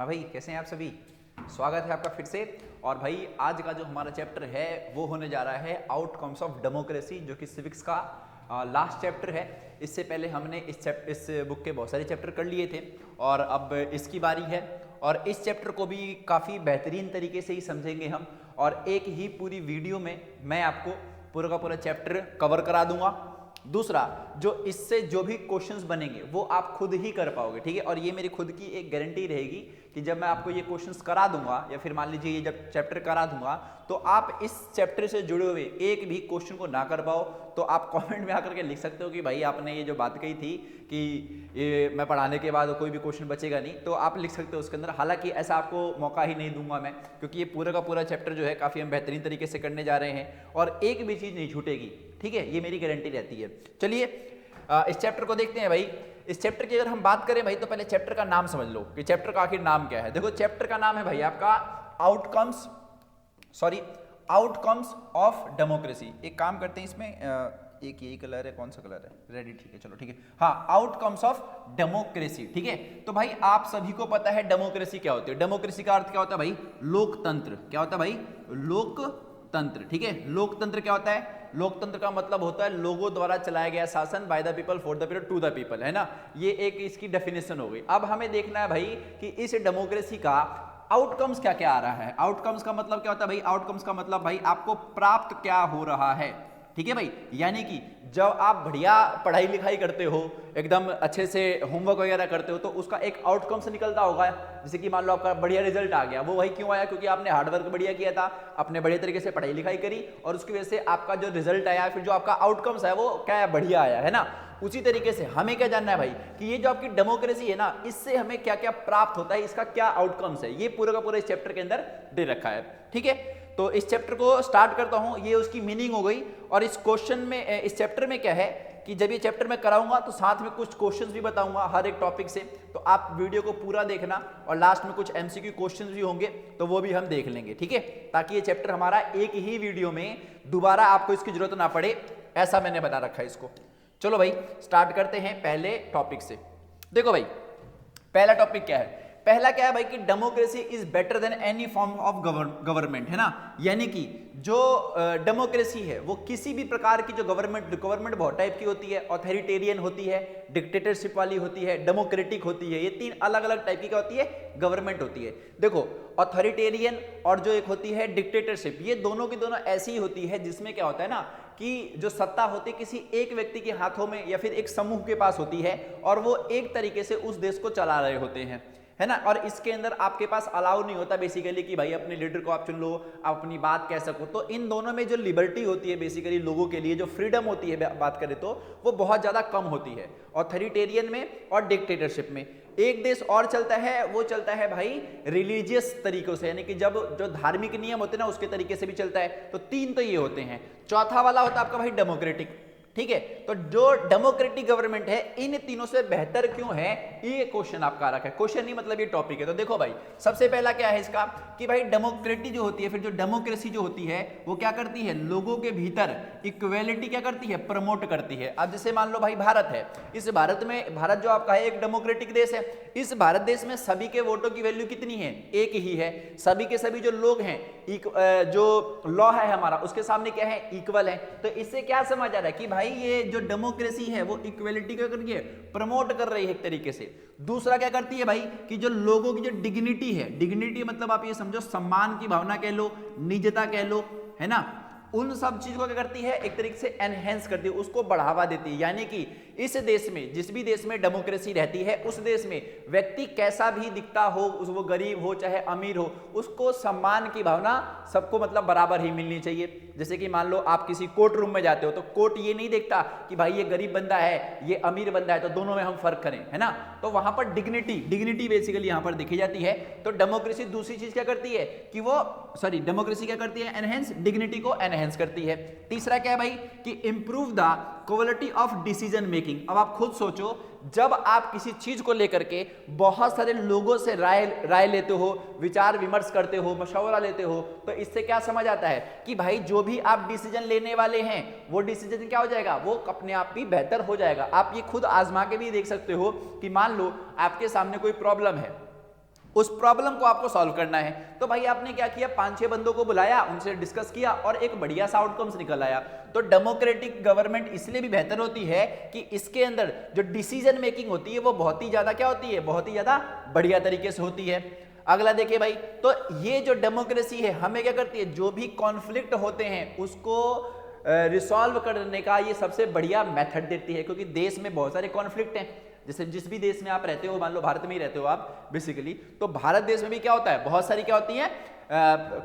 हाँ भाई, कैसे हैं आप सभी। स्वागत है आपका फिर से। और भाई आज का जो हमारा चैप्टर है वो होने जा रहा है आउटकम्स ऑफ डेमोक्रेसी, जो कि सिविक्स का लास्ट चैप्टर है। इससे पहले हमने इस बुक के बहुत सारे चैप्टर कर लिए थे और अब इसकी बारी है। और इस चैप्टर को भी काफ़ी बेहतरीन तरीके से ही समझेंगे हम, और एक ही पूरी वीडियो में मैं आपको पूरा का पूरा चैप्टर कवर करा दूंगा। दूसरा, जो इससे जो भी क्वेश्चंस बनेंगे वो आप खुद ही कर पाओगे, ठीक है। और ये मेरी खुद की एक गारंटी रहेगी कि जब मैं आपको ये क्वेश्चंस करा दूंगा या फिर मान लीजिए ये जब चैप्टर करा दूंगा तो आप इस चैप्टर से जुड़े हुए एक भी क्वेश्चन को ना कर पाओ तो आप कमेंट में आकर के लिख सकते हो कि भाई आपने ये जो बात कही थी कि ये मैं पढ़ाने के बाद कोई भी क्वेश्चन बचेगा नहीं, तो आप लिख सकते हो उसके अंदर। हालांकि ऐसा आपको मौका ही नहीं दूंगा मैं, क्योंकि ये पूरा का पूरा चैप्टर जो है काफ़ी हम बेहतरीन तरीके से करने जा रहे हैं और एक भी चीज़ नहीं छूटेगी, ठीक है। ये मेरी गारंटी रहती है। चलिए इस चैप्टर को देखते हैं भाई। इस चैप्टर की अगर हम बात करें भाई तो पहले चैप्टर का नाम समझ लो कि चैप्टर का आखिर नाम क्या है। देखो चैप्टर का नाम है भाई आपका आउटकम्स ऑफ डेमोक्रेसी। एक काम करते हैं, इसमें एक यही कलर है, कौन सा कलर है, रेडी, ठीक है, चलो ठीक है। हाँ, आउटकम्स ऑफ डेमोक्रेसी, ठीक है। तो भाई आप सभी को पता है डेमोक्रेसी क्या होती है। डेमोक्रेसी का अर्थ क्या होता है भाई? लोकतंत्र। क्या होता है भाई? लोकतंत्र, ठीक है। लोकतंत्र क्या होता है? लोकतंत्र का मतलब होता है लोगों द्वारा चलाया गया शासन, by the people, for the people, to the people, है ना। ये एक इसकी डेफिनेशन हो गई। अब हमें देखना है भाई कि इस डेमोक्रेसी का आउटकम्स क्या क्या आ रहा है। आउटकम्स का मतलब क्या होता है भाई? आउटकम्स का मतलब भाई आपको प्राप्त क्या हो रहा है, ठीक है भाई। यानी कि जब आप बढ़िया पढ़ाई लिखाई करते हो, एकदम अच्छे से होमवर्क वगैरह करते हो, तो उसका एक आउटकम से निकलता होगा। जैसे कि मान लो आपका बढ़िया रिजल्ट आ गया, वो वही क्यों आया? क्योंकि आपने हार्डवर्क बढ़िया किया था, अपने बढ़िया तरीके से पढ़ाई लिखाई करी और उसकी वजह से आपका जो रिजल्ट आया, फिर जो आपका आउटकम्स है वो क्या है? बढ़िया आया, है ना। उसी तरीके से हमें क्या जानना है भाई कि ये जो आपकी डेमोक्रेसी है ना, इससे हमें क्या क्या प्राप्त होता है, इसका क्या आउटकम्स है, ये पूरा का पूरा इस चैप्टर के अंदर दे रखा है, ठीक है। तो इस चैप्टर को स्टार्ट करता हूं, ये उसकी मीनिंग हो गई। और इस क्वेश्चन में, इस चैप्टर में क्या है कि जब ये चैप्टर मैं कराऊंगा तो साथ में कुछ क्वेश्चंस भी बताऊंगा हर एक टॉपिक से, तो आप वीडियो को पूरा देखना और लास्ट में कुछ एमसीक्यू क्वेश्चंस भी होंगे तो वो भी हम देख लेंगे, ठीक है। ताकि ये चैप्टर हमारा एक ही वीडियो में दोबारा आपको इसकी जरूरत ना पड़े, ऐसा मैंने बता रखा है इसको। चलो भाई स्टार्ट करते हैं पहले टॉपिक से। देखो भाई पहला टॉपिक क्या है? पहला क्या है भाई कि democracy is better than any form of government, है ना। यानी कि जो डेमोक्रेसी है वो किसी भी प्रकार की जो गवर्नमेंट बहुत टाइप की होती है। ऑथोरिटेरियन होती है, डिक्टेटरशिप वाली होती है, डेमोक्रेटिक होती है। ये तीन अलग अलग टाइप की क्या होती है? गवर्नमेंट होती है। देखो ऑथोरिटेरियन और जो एक होती है डिक्टेटरशिप, ये दोनों की दोनों ऐसी ही होती है जिसमें क्या होता है ना कि जो सत्ता होती है किसी एक व्यक्ति के हाथों में या फिर एक समूह के पास होती है और वो एक तरीके से उस देश को चला रहे होते हैं, है ना। और इसके अंदर आपके पास अलाउ नहीं होता बेसिकली कि भाई अपने लीडर को आप चुन लो, आप अपनी बात कह सको। तो इन दोनों में जो लिबर्टी होती है बेसिकली लोगों के लिए, जो फ्रीडम होती है बात करें तो वो बहुत ज्यादा कम होती है ऑथोरिटेरियन में और डिक्टेटरशिप में। एक देश और चलता है, वो चलता है भाई रिलीजियस तरीकों से, यानी कि जब जो धार्मिक नियम होते हैं ना उसके तरीके से भी चलता है। तो तीन तो ये होते हैं। चौथा वाला होता है आपका भाई डेमोक्रेटिक, ठीक है। तो जो डेमोक्रेटिक गवर्नमेंट है इन तीनों से बेहतर क्यों है, ये क्वेश्चन आपका आ रखा है। क्वेश्चन नहीं मतलब ये टॉपिक है। तो देखो भाई सबसे पहला क्या है इसका कि भाई डेमोक्रेटिक जो होती है, फिर जो डेमोक्रेसी जो होती है वो क्या करती है? लोगों के भीतर इक्वेलिटी क्या करती है? प्रमोट करती है। अब जैसे मान लो भाई भारत है, इस भारत जो आपका है एक डेमोक्रेटिक देश है। इस भारत देश में सभी के वोटों की वैल्यू कितनी है? एक ही है। सभी के सभी जो लोग हैं, जो लॉ है हमारा उसके सामने क्या है? इक्वल है। तो इससे क्या समझ आ रहा है कि भाई ये जो डेमोक्रेसी है वो इक्वलिटी क्या कर रही है? प्रमोट कर रही है एक तरीके से। दूसरा क्या करती है भाई कि जो लोगों की जो डिग्निटी है, डिग्निटी मतलब आप ये समझो सम्मान की भावना कह लो, निजता कह लो, है ना, उन सब चीज को क्या करती है? एक तरीके से एनहेंस करती है, उसको बढ़ावा देती है। यानी कि इस देश में, जिस भी देश में डेमोक्रेसी रहती है उस देश में व्यक्ति कैसा भी दिखता हो, वो गरीब हो चाहे अमीर हो, उसको सम्मान की भावना सबको मतलब बराबर ही मिलनी चाहिए। जैसे कि मान लो आप किसी कोर्ट रूम में जाते हो तो कोर्ट ये नहीं देखता कि भाई ये गरीब बंदा है ये अमीर बंदा है तो दोनों में हम फर्क करें, है ना। तो वहां पर डिग्निटी बेसिकली यहां पर देखी जाती है। तो डेमोक्रेसी दूसरी चीज क्या करती है कि डेमोक्रेसी क्या करती है? एनहेंस, डिग्निटी को एनहेंस करती है। तीसरा क्या है भाई कि improve the quality of decision making. अब आप खुद सोचो, जब आप किसी चीज को लेकर के बहुत सारे लोगों से राय लेते हो, विचार विमर्श करते हो, मशवरा लेते हो, तो इससे क्या समझ आता है कि भाई जो भी आप डिसीजन लेने वाले हैं वो डिसीजन क्या हो जाएगा? वो अपने आप ही बेहतर हो जाएगा। आप ये खुद आजमा के भी देख सकते हो कि मान लो आपके सामने कोई प्रॉब्लम है, उस प्रॉब्लम को आपको सॉल्व करना है। तो भाई आपने क्या किया, 5-6 बंदों को बुलाया, उनसे डिस्कस किया और एक बढ़िया सा आउटकम्स निकल आया। तो डेमोक्रेटिक गवर्नमेंट इसलिए भी बेहतर होती है कि इसके अंदर जो डिसीजन मेकिंग होती है वो बहुत ही ज्यादा क्या होती है, बहुत ही ज्यादा बढ़िया तरीके से होती है। अगला देखिए भाई, तो ये जो डेमोक्रेसी है हमें क्या करती है, जो भी कॉन्फ्लिक्ट होते हैं उसको रिसॉल्व करने का ये सबसे बढ़िया मेथड देती है, क्योंकि देश में बहुत सारे कॉन्फ्लिक्ट हैं। जैसे जिस भी देश में आप रहते हो, मान लो भारत में ही रहते हो आप बेसिकली, तो भारत देश में भी क्या होता है, बहुत सारी क्या होती हैं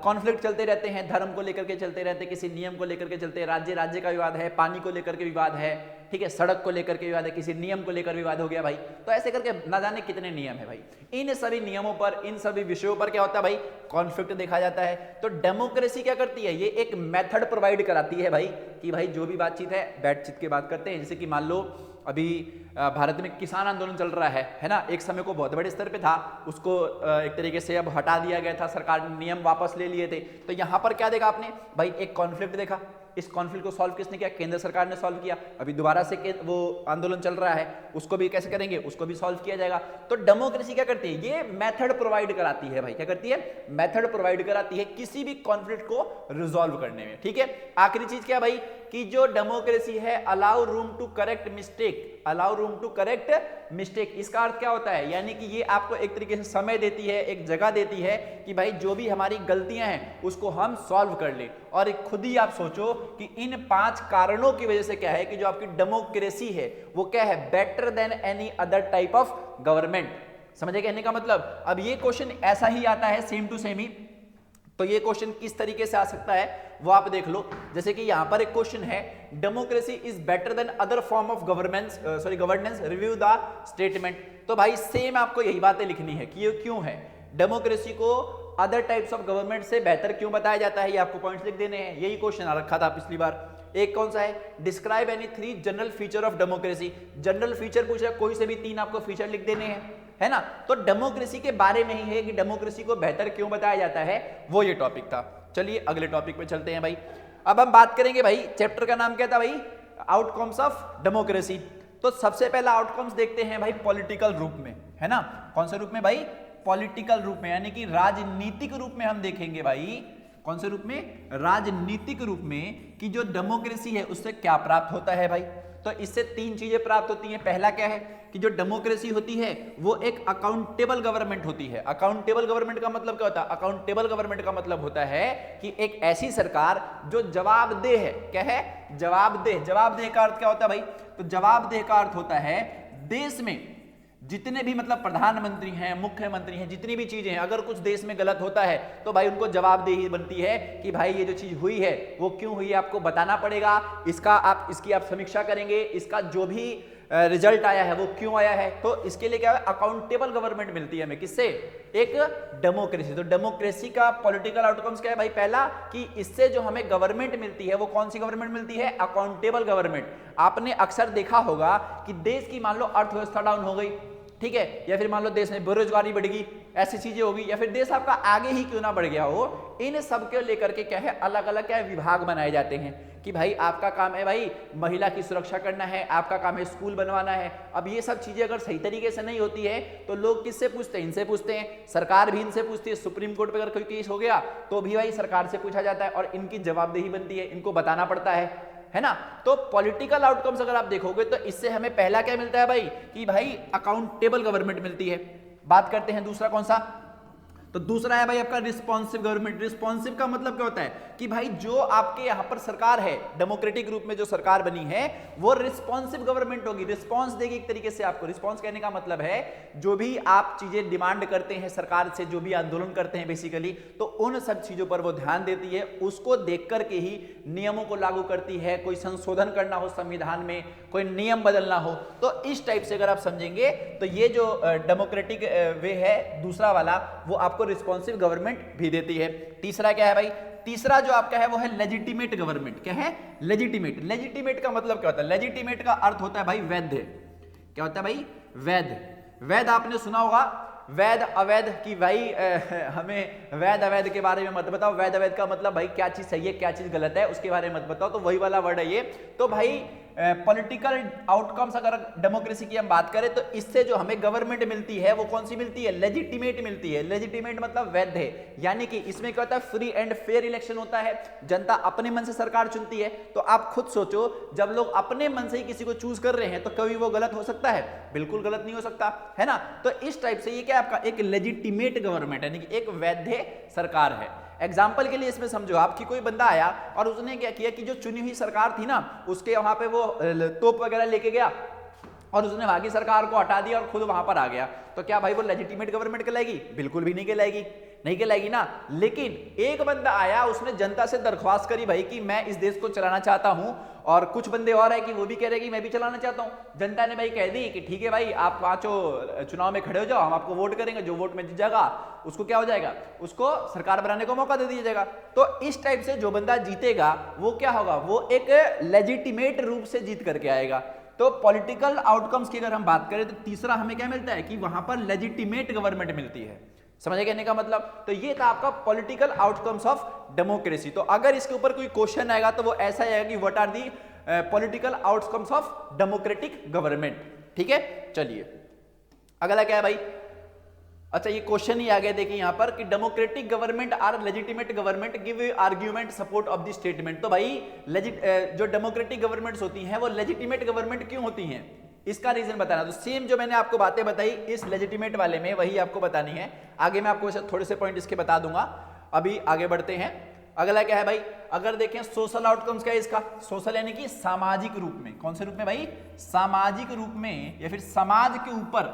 कॉन्फ्लिक्ट चलते रहते हैं, धर्म को लेकर के चलते रहते हैं, किसी नियम को लेकर के चलते हैं, राज्य राज्य का विवाद है, पानी को लेकर के विवाद है, ठीक है, सड़क को लेकर के विवाद है, किसी नियम को लेकर विवाद हो गया भाई। तो ऐसे करके ना जाने कितने नियम है भाई, इन सभी नियमों पर, इन सभी विषयों पर क्या होता है भाई, कॉन्फ्लिक्ट देखा जाता है। तो डेमोक्रेसी क्या करती है, ये एक मेथड प्रोवाइड कराती है भाई, कि भाई जो भी बातचीत है बैठचीत के बात करते हैं। जैसे कि मान लो अभी भारत में किसान आंदोलन चल रहा है ना, एक समय को बहुत बड़े स्तर पे था, उसको एक तरीके से अब हटा दिया गया था, सरकार ने नियम वापस ले लिए थे। तो यहां पर क्या देखा आपने भाई, एक कॉन्फ्लिक्ट देखा, इस कॉन्फ्लिक्ट को सॉल्व किसने किया, केंद्र सरकार ने सॉल्व किया। अभी दोबारा से वो आंदोलन चल रहा है, उसको भी कैसे करेंगे, उसको भी सॉल्व किया जाएगा। तो डेमोक्रेसी क्या करती है, ये मेथड प्रोवाइड कराती है भाई, क्या करती है, मेथड प्रोवाइड कराती है किसी भी कॉन्फ्लिक्ट को रिजॉल्व करने में, ठीक है। आखिरी चीज क्या भाई, कि जो डेमोक्रेसी है allow room to correct mistake, allow room to correct mistake, इसका अर्थ क्या होता है, यानी कि ये आपको एक तरीके से समय देती है, एक जगह देती है कि भाई जो भी हमारी गलतियां हैं उसको हम सॉल्व कर ले। और खुद ही आप सोचो कि इन 5 कारणों की वजह से क्या है कि जो आपकी डेमोक्रेसी है वो क्या है, better than any other type of government. समझे कहने का मतलब। अब ये क्वेश्चन ऐसा ही आता है सेम टू सेम ही, तो ये क्वेश्चन किस तरीके से आ सकता है वो आप देख लो। जैसे कि यहां पर एक क्वेश्चन है, democracy is better than other form of governance, review the statement. तो भाई सेम आपको यही बातें लिखनी है कि ये क्यों है, डेमोक्रेसी को अदर टाइप्स ऑफ गवर्नमेंट से बेहतर क्यों बताया जाता है, ये आपको पॉइंट्स लिख देने हैं। यही क्वेश्चन आ रखा था पिछली बार। एक कौन सा है, describe any 3 general feature of democracy, general feature पूछ रहा है, कोई से भी 3 आपको फीचर लिख देने हैं, है ना। तो डेमोक्रेसी के बारे में ही है कि डेमोक्रेसी को बेहतर क्यों बताया जाता है, वो ये टॉपिक था। चलिए अगले टॉपिक पे चलते हैं भाई। अब हम बात करेंगे भाई, चैप्टर का नाम क्या था भाई, आउटकम्स ऑफ डेमोक्रेसी। तो सबसे पहला आउटकम्स देखते हैं भाई पॉलिटिकल रूप में, है ना। कौन से रूप में भाई, पॉलिटिकल रूप में, यानी कि राजनीतिक रूप में हम देखेंगे भाई। कौन से रूप में, राजनीतिक रूप में, कि जो डेमोक्रेसी है उससे क्या प्राप्त होता है भाई। तो इससे 3 चीजें प्राप्त होती हैं। पहला क्या है कि जो डेमोक्रेसी होती है वो एक अकाउंटेबल गवर्नमेंट होती है। अकाउंटेबल गवर्नमेंट का मतलब क्या होता है, अकाउंटेबल गवर्नमेंट का मतलब होता है कि एक ऐसी सरकार जो जवाबदेह है। क्या है, जवाबदेह। जवाबदेह का अर्थ क्या होता है भाई, तो जवाबदेह का अर्थ होता है देश में जितने भी मतलब प्रधानमंत्री हैं, मुख्यमंत्री हैं, जितनी भी चीजें हैं, अगर कुछ देश में गलत होता है तो भाई उनको जवाबदेही बनती है कि भाई ये जो चीज हुई है वो क्यों हुई है, आपको बताना पड़ेगा, इसकी आप समीक्षा करेंगे, इसका जो भी रिजल्ट आया है वो क्यों आया है। तो इसके लिए क्या है, अकाउंटेबल गवर्नमेंट मिलती है हमें, किससे, एक डेमोक्रेसी। तो डेमोक्रेसी का पॉलिटिकल आउटकम्स क्या है भाई, पहला कि इससे जो हमें गवर्नमेंट मिलती है वो कौन सी गवर्नमेंट मिलती है, अकाउंटेबल गवर्नमेंट। आपने अक्सर देखा होगा कि देश की मान लो अर्थव्यवस्था डाउन हो गई, ठीक है, या फिर मान लो देश में बेरोजगारी बढ़ गई, ऐसी चीजें होगी, या फिर देश आपका आगे ही क्यों ना बढ़ गया हो, इन सब के लेकर के क्या है, अलग अलग क्या विभाग बनाए जाते हैं कि भाई आपका काम है भाई महिला की सुरक्षा करना है, आपका काम है स्कूल बनवाना है। अब ये सब चीजें अगर सही तरीके से नहीं होती है तो लोग किससे पूछते हैं, इनसे पूछते हैं, सरकार भी इनसे पूछती है। सुप्रीम कोर्ट पे अगर कोई केस हो गया तो भी भाई सरकार से पूछा जाता है और इनकी जवाबदेही बनती है, इनको बताना पड़ता है ना। तो पॉलिटिकल आउटकम्स अगर आप देखोगे तो इससे हमें पहला क्या मिलता है भाई, कि भाई अकाउंटेबल गवर्नमेंट मिलती है। बात करते हैं दूसरा कौन सा, तो दूसरा है भाई आपका रिस्पॉन्सिव गवर्नमेंट। रिस्पॉन्सिव का मतलब क्या होता है कि भाई जो आपके यहां पर सरकार है, डेमोक्रेटिक रूप में जो सरकार बनी है वो रिस्पॉन्सिव गवर्नमेंट होगी, रिस्पॉन्स देगी एक तरीके से आपको। रिस्पॉन्स कहने का मतलब है जो भी आप चीजें डिमांड करते हैं सरकार से, जो भी आंदोलन करते हैं बेसिकली, तो उन सब चीजों पर वो ध्यान देती है, उसको देख करके ही नियमों को लागू करती है। कोई संशोधन करना हो संविधान में, कोई नियम बदलना हो, तो इस टाइप से अगर आप समझेंगे तो ये जो डेमोक्रेटिक वे है दूसरा वाला, वो आपको रिस्पॉन्सिव गवर्नमेंट भी देती है। तीसरा क्या है भाई, तीसरा जो आपका है वो है लेजिटिमेट गवर्नमेंट। क्या है, लेजिटिमेट। लेजिटिमेट का मतलब क्या होता है, लेजिटिमेट का अर्थ होता है भाई वैध। क्या होता है भाई, वैध। वैध आपने सुना होगा, वैध अवैध, की भाई हमें वैध अवैध के बारे में मत बताओ। वैध अवैध का मतलब भाई क्या चीज सही है क्या चीज गलत है उसके बारे में मत बताओ, तो वही वाला वर्ड है ये। तो भाई पॉलिटिकल आउटकम्स अगर डेमोक्रेसी की हम बात करें तो इससे जो हमें गवर्नमेंट मिलती है वो कौन सी मिलती है, लेजिटिमेट मिलती है। लेजिटिमेट मतलब वैध है, यानी कि इसमें क्या होता है, फ्री एंड फेयर इलेक्शन होता है, जनता अपने मन से सरकार चुनती है। तो आप खुद सोचो, जब लोग अपने मन से ही किसी को चूज कर रहे हैं तो कभी वो गलत हो सकता है? बिल्कुल गलत नहीं हो सकता, है ना। तो इस टाइप से ये क्या आपका एक लेजिटिमेट गवर्नमेंट यानी कि एक वैध सरकार है। एग्जाम्पल के लिए इसमें समझो, आपकी कोई बंदा आया और उसने क्या किया कि जो चुनी हुई सरकार थी ना, उसके वहां पे वो तोप वगैरह लेके गया और उसने वहां की सरकार को हटा दिया और खुद वहां पर आ गया, तो क्या भाई वो लेजिटिमेट गवर्नमेंट कहलाएगी? बिल्कुल भी नहीं कहलाएगी, नहीं कहलाएगी ना। लेकिन एक बंदा आया, उसने जनता से दरख्वास्त करी भाई कि मैं इस देश को चलाना चाहता हूं, और कुछ बंदे और है कि वो भी कह रहे कि मैं भी चलाना चाहता हूं। जनता ने भाई कह दी कि ठीक है भाई, आप पांचों चुनाव में खड़े हो जाओ, हम आपको वोट करेंगे, जो वोट में जीत जाएगा उसको क्या हो जाएगा, उसको सरकार बनाने को मौका दे दिया जाएगा। तो इस टाइप से जो बंदा जीतेगा वो क्या होगा, वो एक लेजिटिमेट रूप से जीत करके आएगा। तो पॉलिटिकल आउटकम्स की अगर हम बात करें तो तीसरा हमें क्या मिलता है कि वहां पर लेजिटिमेट गवर्नमेंट मिलती है। समझ कहने का मतलब? तो ये था आपका पॉलिटिकल आउटकम्स ऑफ डेमोक्रेसी। तो अगर इसके ऊपर कोई क्वेश्चन आएगा तो वो ऐसा आएगा कि what are the political outcomes of democratic government. ठीक है, चलिए अगला क्या है भाई। अच्छा, ये क्वेश्चन ही आ गया, देखिए यहां पर कि democratic government are legitimate government, give argument support of the statement. तो भाई जो डेमोक्रेटिक गवर्नमेंट्स होती हैं वो लेजिटिमेट गवर्नमेंट क्यों होती हैं, इसका रीजन बताना। तो सेम जो मैंने आपको बातें बताई इस लेजिटिमेट वाले में, वही आपको बतानी है। आगे मैं आपको थोड़े से पॉइंट इसके बता दूंगा। अभी आगे बढ़ते हैं। अगला क्या है भाई, अगर देखें सोशल आउटकम्स क्या है इसका, सोशल यानी कि सामाजिक रूप में। कौन से रूप में भाई? सामाजिक रूप में, या फिर समाज के ऊपर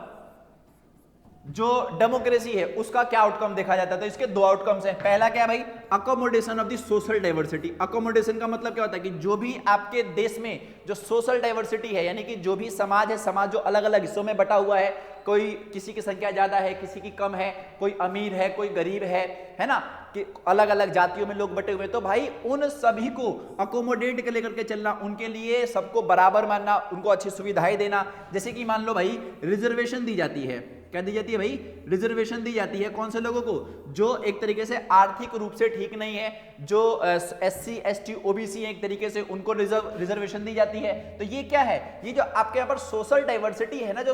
जो डेमोक्रेसी है उसका क्या आउटकम देखा जाता है। तो इसके दो आउटकम्स हैं। पहला क्या है भाई, accommodation of the social diversity. Accommodation का मतलब क्या होता है कि जो भी आपके देश में जो सोशल डाइवर्सिटी है, यानी कि जो भी समाज है, समाज जो अलग अलग हिस्सों में बटा हुआ है, कोई किसी की संख्या ज्यादा है, किसी की कम है, कोई अमीर है, कोई गरीब है ना, कि अलग अलग जातियों में लोग बटे हुए। तो भाई उन सभी को अकोमोडेट के लेकर के चलना, उनके लिए सबको बराबर मानना, उनको अच्छी सुविधाएं देना। जैसे कि मान लो भाई रिजर्वेशन दी जाती है, क्या दी जाती है भाई? रिजर्वेशन दी जाती है। कौन से लोगों को? जो एक तरीके से आर्थिक रूप से ठीक नहीं है, जो SC ST OBC है एक तरीके से, उनको रिजर्वेशन दी जाती है। तो ये क्या है, ये जो आपके यहाँ पर सोशल डाइवर्सिटी है ना, जो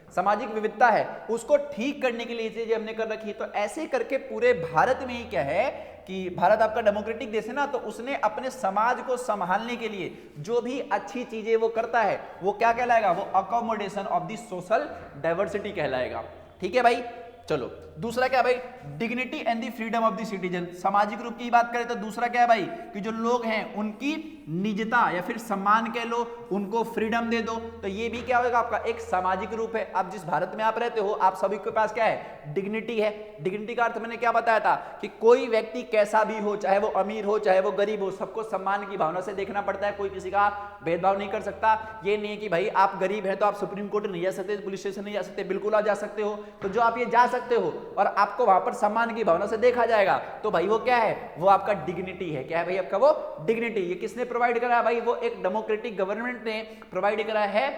सामाजिक विविधता है, उसको ठीक करने के लिए चीजें हमने कर रखी है। तो ऐसे करके पूरे भारत में ही क्या है कि भारत आपका डेमोक्रेटिक देश है ना, तो उसने अपने समाज को संभालने के लिए जो भी अच्छी चीजें वो करता है वो क्या कहलाएगा, वो accommodation of the social diversity कहलाएगा। ठीक है भाई, चलो दूसरा क्या है भाई, dignity and the freedom of the citizen. सामाजिक रूप की बात करें तो दूसरा क्या है भाई कि जो लोग हैं उनकी निजता या फिर सम्मान कह लो, उनको फ्रीडम दे दो। तो ये भी क्या होगा, आपका एक सामाजिक रूप है। अब जिस भारत में आप रहते हो, आप सभी के पास क्या है, डिग्निटी है। डिग्निटी का अर्थ मैंने क्या बताया था कि कोई व्यक्ति कैसा भी हो, चाहे वो अमीर हो चाहे वो गरीब हो, सबको सम्मान की भावना से देखना पड़ता है। कोई किसी का भेदभाव नहीं कर सकता। ये नहीं है कि भाई आप गरीब हैं तो आप सुप्रीम कोर्ट नहीं जा सकते, पुलिस स्टेशन नहीं जा सकते, बिल्कुल आप जा सकते हो। तो जो आप ये जा सकते हो और आपको वहां पर सम्मान की भावना से देखा जाएगा, तो भाई वो क्या है, वो आपका डिग्निटी है। क्या है भाई आपका वो डिग्निटी। ये किसने प्रोवाइड करा है भाई, वो एक डेमोक्रेटिक गवर्नमेंट ने प्रोवाइड करा है।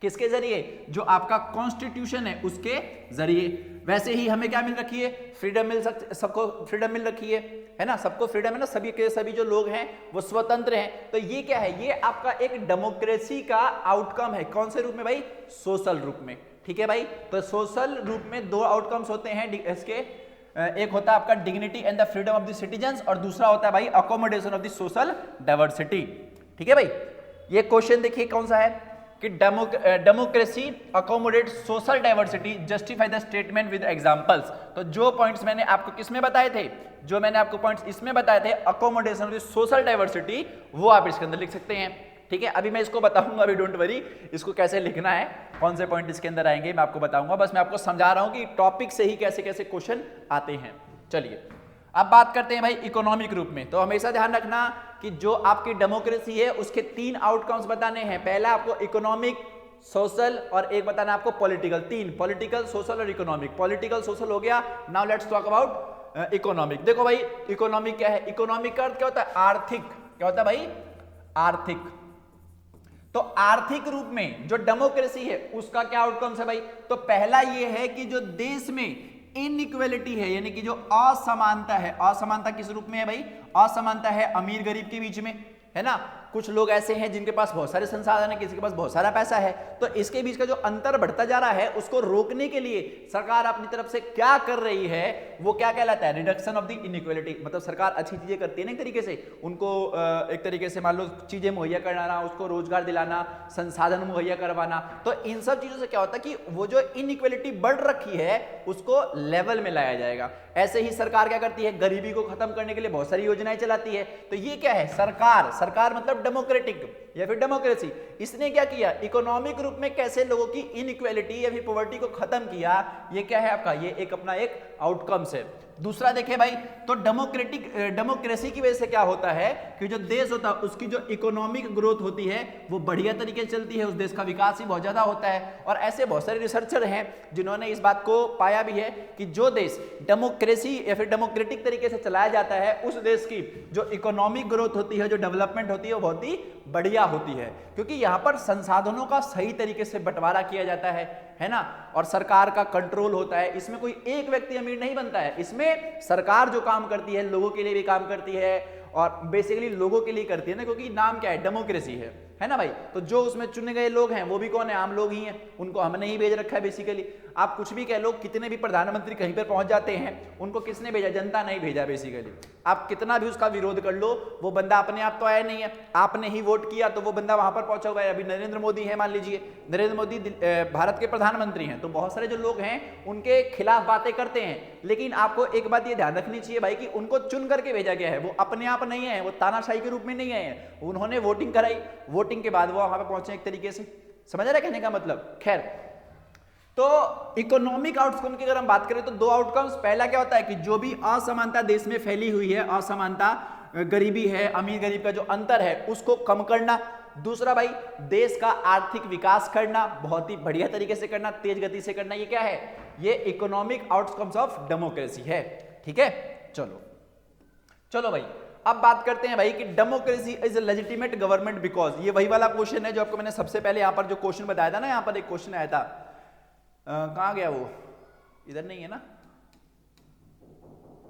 किसके जरिए, जो आपका कॉन्स्टिट्यूशन है उसके जरिए। वैसे ही हमें क्या मिल रखी है, फ्रीडम मिल सकती, सबको फ्रीडम मिल रखी है ना, सबको फ्रीडम है ना, सभी के सभी जो लोग हैं वो स्वतंत्र हैं। तो ये क्या है, ये आपका एक डेमोक्रेसी का आउटकम है। कौन से रूप में भाई, सोशल रूप में। ठीक है भाई, तो सोशल रूप में दो आउटकम्स होते हैं इसके, एक होता है आपका dignity and the freedom of the citizens, और दूसरा होता है भाई accommodation of the social diversity. ठीक है भाई, ये क्वेश्चन देखिए कौन सा है कि democracy accommodate social diversity, justify the statement with examples. तो जो पॉइंट्स मैंने आपको किसमें बताए थे, जो मैंने आपको पॉइंट्स इसमें बताए थे accommodation of the social diversity, वो आप इसके अंदर लिख सकते हैं। ठीक है, अभी मैं इसको बताऊंगा, अभी डोंट वरी, इसको कैसे लिखना है, कौन से पॉइंट इसके अंदर आएंगे मैं आपको बताऊंगा। बस मैं आपको समझा रहा हूं कि टॉपिक से ही कैसे कैसे क्वेश्चन आते हैं। चलिए अब बात करते हैं भाई इकोनॉमिक रूप में। तो हमेशा ध्यान रखना कि जो आपकी डेमोक्रेसी है उसके तीन आउटकम्स बताने हैं। पहला आपको इकोनॉमिक, सोशल और एक बताना आपको पॉलिटिकल। तीन, पॉलिटिकल, सोशल और इकोनॉमिक। पॉलिटिकल सोशल हो गया, now let's talk about economic. देखो भाई इकोनॉमिक क्या है, इकोनॉमिक का अर्थ क्या होता है, आर्थिक। क्या होता है भाई, आर्थिक। तो आर्थिक रूप में जो डेमोक्रेसी है उसका क्या आउटकम्स है भाई, तो पहला ये है कि जो देश में इनइक्वालिटी है, यानी कि जो असमानता है, असमानता किस रूप में है भाई, असमानता है अमीर गरीब के बीच में, है ना। कुछ लोग ऐसे हैं जिनके पास बहुत सारे संसाधन है, किसी के पास बहुत सारा पैसा है, तो इसके बीच का जो अंतर बढ़ता जा रहा है उसको रोकने के लिए सरकार अपनी तरफ से क्या कर रही है, वो क्या कहलाता है, रिडक्शन ऑफ द इनइक्वालिटी। मतलब सरकार अच्छी चीजें करती है ना एक तरीके से, उनको एक तरीके से मान लो चीजें मुहैया कराना, उसको रोजगार दिलाना, संसाधन मुहैया करवाना, तो इन सब चीजों से क्या होता है कि वो जो इनइक्वालिटी बढ़ रखी है उसको लेवल में लाया जाएगा। ऐसे ही सरकार क्या करती है, गरीबी को खत्म करने के लिए बहुत सारी योजनाएं चलाती है। तो ये क्या है, सरकार, सरकार मतलब डेमोक्रेटिक या फिर डेमोक्रेसी, इसने क्या किया, इकोनॉमिक रूप में कैसे लोगों की इनइक्वालिटी या फिर पॉवर्टी को खत्म किया, ये क्या है आपका, ये एक अपना एक आउटकम्स है। दूसरा देखें भाई, तो डेमोक्रेसी की वजह से क्या होता है कि जो देश होता है उसकी जो इकोनॉमिक ग्रोथ होती है वो बढ़िया तरीके से चलती है, उस देश का विकास भी बहुत ज्यादा होता है। और ऐसे बहुत सारे रिसर्चर हैं जिन्होंने इस बात को पाया भी है कि जो देश डेमोक्रेसी या फिर डेमोक्रेटिक तरीके से चलाया जाता है उस देश की जो इकोनॉमिक ग्रोथ होती है, जो डेवलपमेंट होती है, वो बहुत ही बढ़िया होती है, क्योंकि यहां पर संसाधनों का सही तरीके से बंटवारा किया जाता है ना, और सरकार का कंट्रोल होता है। इसमें कोई एक व्यक्ति अमीर नहीं बनता है, इसमें सरकार जो काम करती है लोगों के लिए भी काम करती है और बेसिकली लोगों के लिए करती है ना, क्योंकि नाम क्या है, डेमोक्रेसी है ना भाई। तो जो उसमें चुने गए लोग हैं वो भी कौन है, आम लोग ही हैं, उनको हमने ही भेज रखा है बेसिकली। आप कुछ भी कह लो, कितने भी प्रधानमंत्री कहीं पर पहुंच जाते हैं, उनको किसने भेजा, जनता नहीं भेजा बेसिकली। आप कितना भी उसका विरोध कर लो, वो बंदा अपने आप तो आया नहीं है, आपने ही वोट किया तो वो बंदा वहां पर पहुंचा हुआ है। अभी नरेंद्र मोदी है, मान लीजिए नरेंद्र मोदी भारत के प्रधानमंत्री हैं, तो बहुत सारे जो लोग हैं उनके खिलाफ बातें करते हैं, लेकिन आपको एक बात ये ध्यान रखनी चाहिए भाई कि उनको चुन करके भेजा गया है, वो अपने आप नहीं है, वो तानाशाही के रूप में नहीं आए हैं, उन्होंने वोटिंग कराई, वोटिंग के बाद वो वहां पे पहुंचे एक तरीके से, समझ रहे कहने का मतलब। खैर, तो इकोनॉमिक आउटकम की अगर हम बात करें तो दो आउटकम्स, पहला क्या होता है कि जो भी असमानता देश में फैली हुई है, असमानता, गरीबी है, अमीर गरीब का जो अंतर है उसको कम करना। दूसरा भाई, देश का आर्थिक विकास करना, बहुत ही बढ़िया तरीके से करना, तेज गति से करना। ये क्या है, ये इकोनॉमिक आउटकम्स ऑफ डेमोक्रेसी है। ठीक है, चलो भाई, अब बात करते हैं भाई कि democracy is a legitimate government because, ये वही वाला क्वेश्चन है जो आपको मैंने सबसे पहले यहां पर जो क्वेश्चन बताया था ना, यहां पर एक क्वेश्चन आया था, कहां गया वो, इधर नहीं है ना,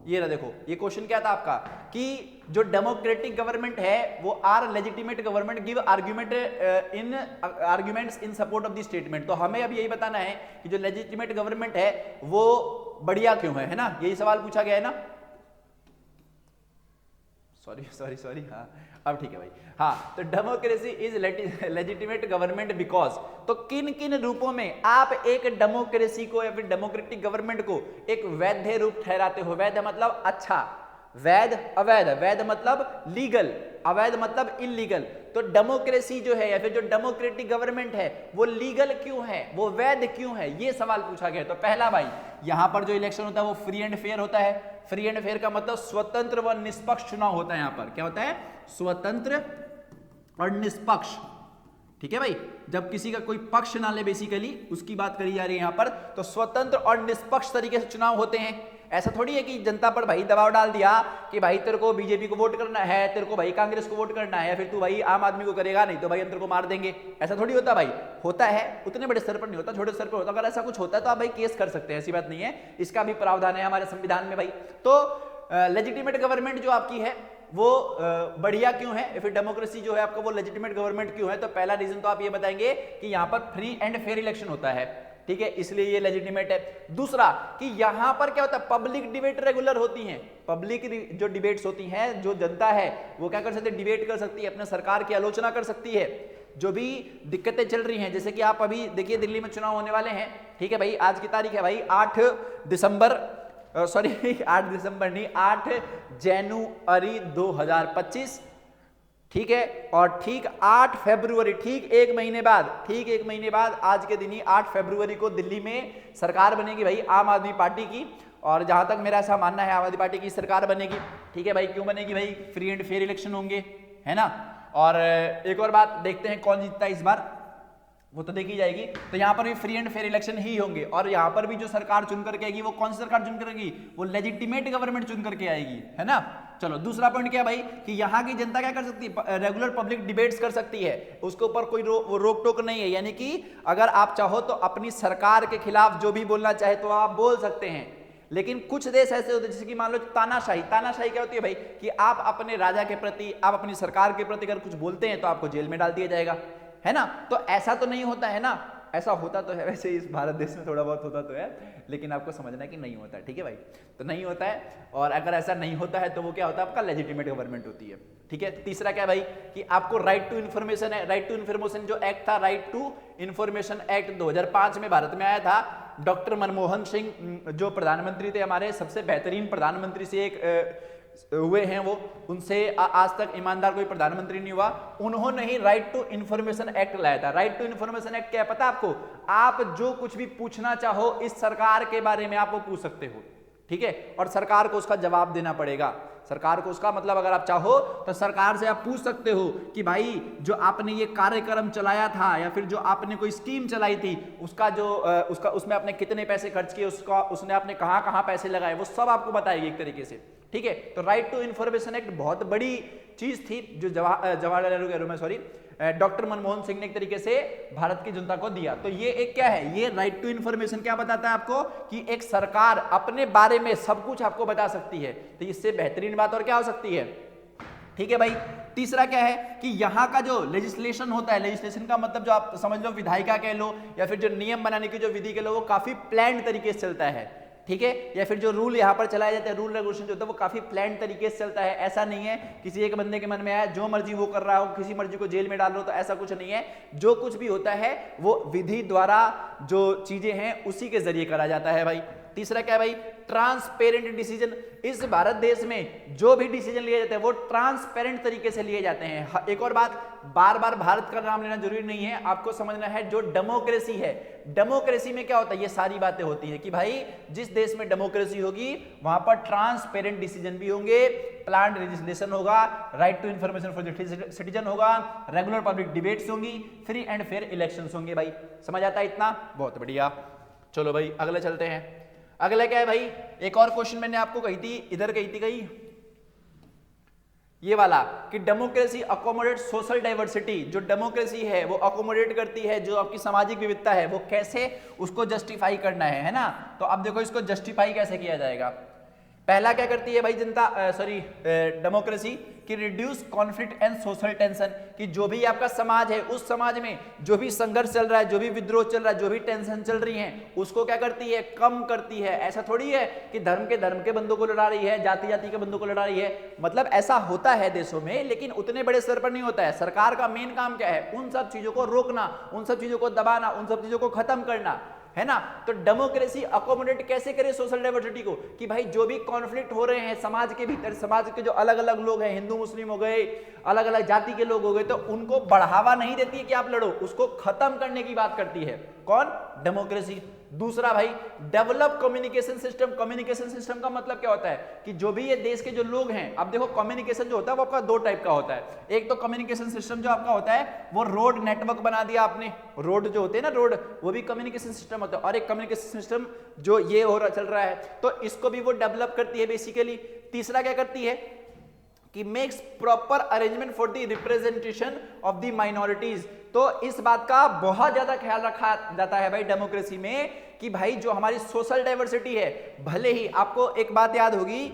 ये रहा, देखो ये क्वेश्चन क्या था आपका कि जो डेमोक्रेटिक गवर्नमेंट है वो are legitimate government give arguments in support of the statement. तो हमें अब यही बताना है कि जो लेजिटिमेट गवर्नमेंट है वो बढ़िया क्यों है ना, यही सवाल पूछा गया है ना। सॉरी, हाँ अब ठीक है भाई। हाँ, तो democracy is legitimate government because, तो किन किन रूपों में आप एक डेमोक्रेसी को या फिर डेमोक्रेटिक गवर्नमेंट को एक वैध रूप ठहराते हो। वैध मतलब अच्छा, वैध अवैध, वैध मतलब लीगल, अवैध मतलब इलीगल। तो डेमोक्रेसी जो है या फिर जो डेमोक्रेटिक गवर्नमेंट है वो लीगल क्यों है, वो वैध क्यों है, ये सवाल पूछा गया। तो पहला भाई, यहां पर जो इलेक्शन होता है वो फ्री एंड फेयर होता है। फ्री एंड फेयर का मतलब स्वतंत्र व निष्पक्ष चुनाव होता है। यहां पर क्या होता है, स्वतंत्र और निष्पक्ष। ठीक है भाई, जब किसी का कोई पक्ष ना ले, बेसिकली उसकी बात करी जा रही है यहां पर, तो स्वतंत्र और निष्पक्ष तरीके से चुनाव होते हैं। ऐसा थोड़ी है कि जनता पर भाई दबाव डाल दिया कि भाई तेरे को बीजेपी को वोट करना है, तेरे को भाई कांग्रेस को वोट करना है, या फिर तू भाई आम आदमी को करेगा, नहीं तो भाई हम तेरे को मार देंगे। ऐसा थोड़ी होता भाई, होता है उतने बड़े स्तर पर नहीं होता, छोटे स्तर पर होता। अगर ऐसा कुछ होता है तो आप भाई केस कर सकते हैं, ऐसी बात नहीं है, इसका भी प्रावधान है हमारे संविधान में भाई। तो लेजिटिमेट गवर्नमेंट जो आपकी है वो बढ़िया क्यों है, या फिर डेमोक्रेसी जो है आपका वो लेजिटिमेट गवर्नमेंट क्यों है। तो पहला रीजन तो आप ये बताएंगे कि यहां पर फ्री एंड फेयर इलेक्शन होता है, ठीक है, इसलिए ये लेजिटिमेट है। दूसरा कि यहां पर क्या होता है, पब्लिक डिबेट रेगुलर होती हैं। पब्लिक जो डिबेट्स होती हैं, जो जनता है वो क्या कर सकती है, डिबेट कर सकती है, अपने सरकार की आलोचना कर सकती है। जो भी दिक्कतें चल रही हैं, जैसे कि आप अभी देखिए दिल्ली में चुनाव होने वाले हैं, ठीक है भाई, आज की तारीख है भाई 8 दिसंबर नहीं, 8 जनवरी 2025, ठीक है। और ठीक 8 फरवरी, ठीक एक महीने बाद आज के दिन ही 8 फरवरी को दिल्ली में सरकार बनेगी भाई आम आदमी पार्टी की। और जहां तक मेरा ऐसा मानना है आम आदमी पार्टी की सरकार बनेगी, ठीक है भाई। क्यों बनेगी भाई, फ्री एंड फेयर इलेक्शन होंगे, है ना। और एक और बात, देखते हैं कौन जीतता है इस बार, वो तो देखी जाएगी। तो यहां पर भी फ्री एंड फेयर इलेक्शन ही होंगे। और यहां पर भी जो सरकार चुन करके आएगी वो कौन सी सरकार चुन कर आएगी, वो लेजिटिमेट गवर्नमेंट चुन करके आएगी, है ना। चलो दूसरा पॉइंट क्या भाई कि यहां की जनता क्या कर सकती है, रेगुलर पब्लिक डिबेट्स कर सकती है, उसके ऊपर कोई रोक टोक नहीं है। यानी कि अगर आप चाहो तो अपनी सरकार के खिलाफ जो भी बोलना चाहे तो आप बोल सकते हैं। लेकिन कुछ देश ऐसे होते हैं जैसे कि मान लो तानाशाही। तानाशाही क्या होती है भाई कि आप अपने राजा के प्रति, आप अपनी सरकार के प्रति अगर कुछ बोलते हैं तो आपको जेल में डाल दिया जाएगा, है ना। तो ऐसा तो नहीं होता है ना, ऐसा होता तो है वैसे इस भारत देश में थोड़ा बहुत होता तो है, लेकिन आपको समझना है कि नहीं होता है, ठीक है भाई। तो नहीं होता है, और अगर ऐसा नहीं होता है तो वो क्या होता है, आपका लेजिटिमेट गवर्नमेंट होती है, ठीक है। तीसरा क्या है भाई कि आपको राइट टू इन्फॉर्मेशन है। राइट टू इन्फॉर्मेशन जो एक्ट था, राइट टू इन्फॉर्मेशन एक्ट 2005 में भारत में आया था। डॉक्टर मनमोहन सिंह जो प्रधानमंत्री थे, हमारे सबसे बेहतरीन प्रधानमंत्री से एक हुए हैं वो, उनसे आज तक ईमानदार कोई प्रधानमंत्री नहीं हुआ। उन्होंने ही राइट टू इन्फॉर्मेशन एक्ट लाया था। राइट टू इन्फॉर्मेशन एक्ट क्या है पता है आपको? आप जो कुछ भी पूछना चाहो इस सरकार के बारे में आप वो पूछ सकते हो, ठीक है, और सरकार को उसका जवाब देना पड़ेगा। सरकार को उसका मतलब अगर आप चाहो तो सरकार से आप पूछ सकते हो कि भाई जो आपने ये कार्यक्रम चलाया था या फिर जो आपने कोई स्कीम चलाई थी उसका जो उसमें आपने कितने पैसे खर्च किए, उसका उसने आपने कहां कहां पैसे लगाए, वो सब आपको बताएगी एक तरीके से, ठीक है। तो राइट टू इन्फॉर्मेशन एक्ट बहुत बड़ी चीज थी जो जवाहरलाल नेहरू में सॉरी डॉक्टर मनमोहन सिंह ने एक तरीके से भारत की जनता को दिया। तो ये एक क्या है, ये राइट टू इन्फॉर्मेशन क्या बताता है आपको कि एक सरकार अपने बारे में सब कुछ आपको बता सकती है। तो इससे बेहतरीन बात और क्या हो सकती है, ठीक है भाई। तीसरा क्या है कि यहाँ का जो लेजिस्लेशन होता है, लेजिस्लेशन का मतलब जो आप समझ लो विधायिका कह लो या फिर जो नियम बनाने की जो विधि कह लो, वो काफी प्लान्ड तरीके से चलता है, ठीक है। या फिर जो रूल यहाँ पर चलाए जाते हैं, रूल रेगुलेशन जो होता है वो काफी प्लान तरीके से चलता है। ऐसा नहीं है किसी एक बंदे के मन में आया जो मर्जी वो कर रहा हो, किसी मर्जी को जेल में डाल रहा हो, तो ऐसा कुछ नहीं है। जो कुछ भी होता है वो विधि द्वारा जो चीजें हैं उसी के जरिए करा जाता है भाई। तीसरा क्या है भाई, ट्रांसपेरेंट डिसीजन। इस भारत देश में जो भी डिसीजन लिए जाते हैं वो ट्रांसपेरेंट तरीके से लिए जाते हैं। एक और बात, बार बार भारत का नाम लेना जरूरी नहीं है, आपको समझना है जो डेमोक्रेसी है, डेमोक्रेसी में क्या होता है, ये सारी बातें होती है कि भाई जिस देश में डेमोक्रेसी होगी वहां पर ट्रांसपेरेंट डिसीजन भी होंगे, प्लान्ड लेजिस्लेशन होगा, right to information for the citizen होगा, रेगुलर पब्लिक डिबेट्स होंगी, फ्री एंड फेयर इलेक्शंस होंगे भाई। समझ आता है इतना? बहुत बढ़िया। चलो भाई अगले चलते हैं। अगला क्या है भाई, एक और क्वेश्चन मैंने आपको कही थी, इधर कही थी ये वाला कि डेमोक्रेसी अकोमोडेट सोशल डाइवर्सिटी। जो डेमोक्रेसी है वो अकोमोडेट करती है जो आपकी सामाजिक विविधता है, वो कैसे उसको जस्टिफाई करना है ना। तो अब देखो इसको जस्टिफाई कैसे किया जाएगा। पहला क्या करती है भाई डेमोक्रेसी कि reduce conflict and social tension, कि जो भी आपका समाज है उस समाज में जो भी संघर्ष चल रहा है, जो भी विद्रोह चल रहा है, जो भी टेंशन चल रही है उसको क्या करती है, कम करती है। ऐसा थोड़ी है कि धर्म के बंदों को लड़ा रही है, जाति जाति के बंदों को लड़ा रही है, मतलब ऐसा होता है देशों में लेकिन उतने बड़े स्तर पर नहीं होता है। सरकार का मेन काम क्या है, उन सब चीजों को रोकना, उन सब चीजों को दबाना, उन सब चीजों को खत्म करना, है ना। तो डेमोक्रेसी अकोमोडेट कैसे करे सोशल डाइवर्सिटी को कि भाई जो भी कॉन्फ्लिक्ट हो रहे हैं समाज के भीतर, समाज के जो अलग अलग लोग हैं, हिंदू मुस्लिम हो गए, अलग अलग जाति के लोग हो गए, तो उनको बढ़ावा नहीं देती है कि आप लड़ो, उसको खत्म करने की बात करती है कौन, डेमोक्रेसी। दूसरा भाई develop communication system. Communication system का मतलब क्या होता है कि जो भी ये देश के जो लोग हैं, अब देखो कम्युनिकेशन जो होता है वो आपका दो टाइप का होता है। एक तो कम्युनिकेशन सिस्टम जो आपका होता है वो रोड नेटवर्क बना दिया आपने, रोड जो होते हैं ना रोड, वो भी कम्युनिकेशन सिस्टम होता है। और एक कम्युनिकेशन सिस्टम जो ये हो रहा चल रहा है, तो इसको भी वो डेवलप करती है बेसिकली। तीसरा क्या करती है कि makes proper arrangement for the representation of the minorities. तो इस बात का बहुत ज्यादा ख्याल रखा जाता है भाई डेमोक्रेसी में कि भाई जो हमारी सोशल डाइवर्सिटी है, भले ही आपको एक बात याद होगी